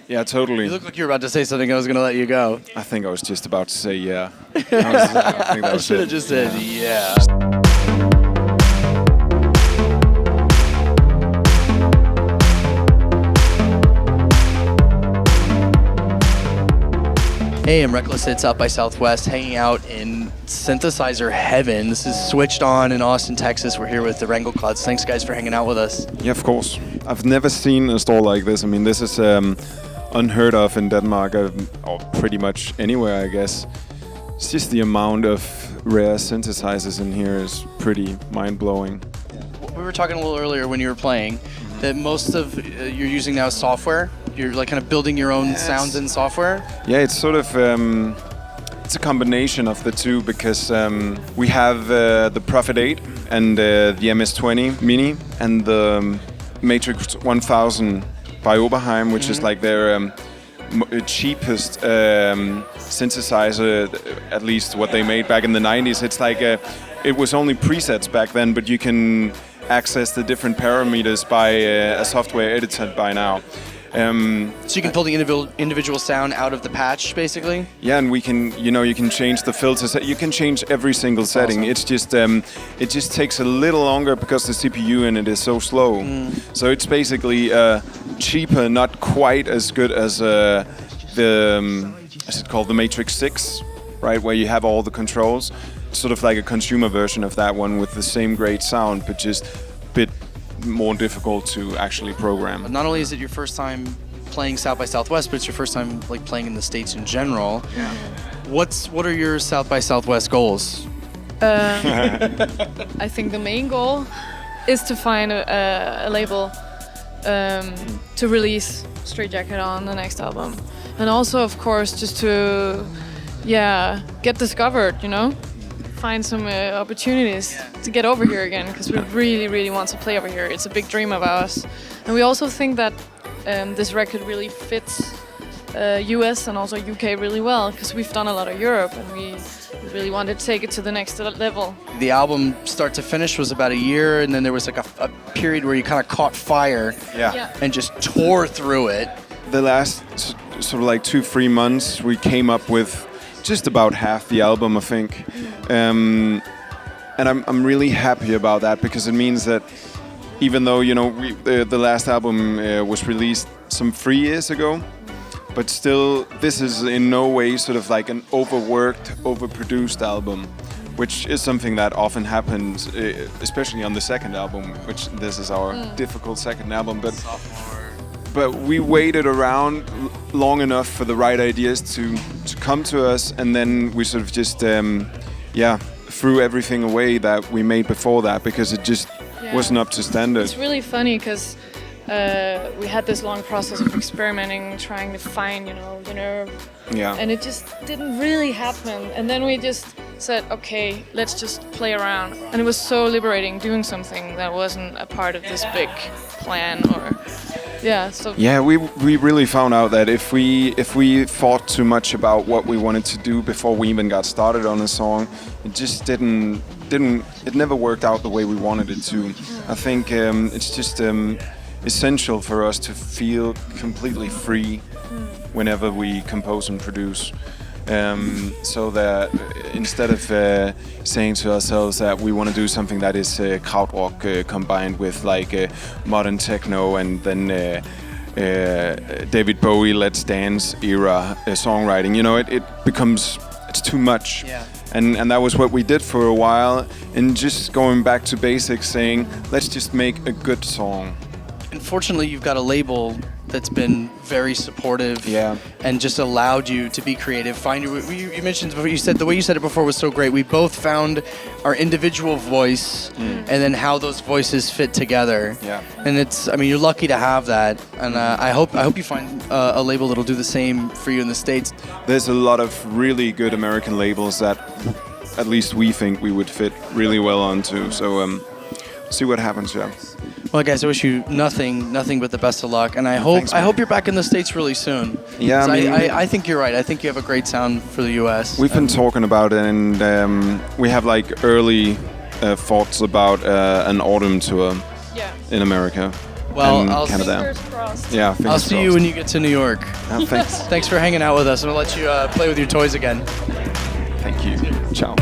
Yeah, totally. You look like you were about to say something. I was going to let you go. I think I was just about to say yeah. I think that was should have it. just said yeah. Hey, I'm Reckless. It's South by Southwest, hanging out in synthesizer heaven. This is Switched On in Austin, Texas. We're here with the RANGLEKLODS. Thanks, guys, for hanging out with us. Yeah, of course. I've never seen a store like this. I mean, this is unheard of in Denmark, or pretty much anywhere, I guess. It's just the amount of rare synthesizers in here is pretty mind-blowing. We were talking a little earlier when you were playing that most of you're using now is software. You're like kind of building your own sounds in software. Yeah, it's sort of it's a combination of the two because we have the Prophet 8 and the MS-20 Mini and the Matrix 1000 by Oberheim, which is like their cheapest synthesizer, at least what they made back in the 90s. It's like it was only presets back then, but you can access the different parameters by a software editor by now. So you can pull the individual sound out of the patch, basically? Yeah, and we can, you can change the filters. You can change every single setting. Awesome. It's just, it just takes a little longer because the CPU in it is so slow. So it's basically cheaper, not quite as good as is it called the Matrix 6, right? Where you have all the controls. It's sort of like a consumer version of that one with the same great sound, but just a bit more difficult to actually program. But not only is it your first time playing South by Southwest, but it's your first time like playing in the States in general. Yeah. What are your South by Southwest goals? I think the main goal is to find a label to release Straight Jacket on the next album, and also, of course, just to get discovered. Find some opportunities to get over here again, because we really, really want to play over here. It's a big dream of ours. And we also think that this record really fits US and also UK really well, because we've done a lot of Europe and we really wanted to take it to the next level. The album start to finish was about a year, and then there was like a period where you kind of caught fire and just tore through it. The last sort of like 2-3 months, we came up with just about half the album, I think. And I'm really happy about that, because it means that even though, the last album was released some 3 years ago, but still this is in no way sort of like an overworked, overproduced album, which is something that often happens, especially on the second album, which this is our difficult second album. But we waited around long enough for the right ideas to come to us, and then we sort of just threw everything away that we made before that, because it just wasn't up to standard. It's really funny because we had this long process of experimenting, trying to find, the nerve. Yeah. And it just didn't really happen. And then we just said, okay, let's just play around. And it was so liberating doing something that wasn't a part of this big plan or... we really found out that if we thought too much about what we wanted to do before we even got started on a song, it just it never worked out the way we wanted it to. I think it's just essential for us to feel completely free whenever we compose and produce. So that instead of saying to ourselves that we want to do something that is krautrock combined with like modern techno and then David Bowie Let's Dance era songwriting, it's too much. Yeah. And that was what we did for a while, and just going back to basics, saying let's just make a good song. Unfortunately, you've got a label that's been very supportive and just allowed you to be creative. You mentioned before, the way you said it before was so great. We both found our individual voice and then how those voices fit together. Yeah. And you're lucky to have that. And I hope you find a label that'll do the same for you in the States. There's a lot of really good American labels that at least we think we would fit really well onto. So see what happens, Well, guys, I wish you nothing but the best of luck, and I hope you're back in the States really soon. Yeah, I think you're right. I think you have a great sound for the U.S. We've been talking about it, and we have like early thoughts about an autumn tour in America. Well, and I'll Canada. Fingers crossed. Yeah, fingers I'll see you crossed. when you get to New York. Thanks. Thanks for hanging out with us. I'm gonna let you play with your toys again. Thank you. Ciao.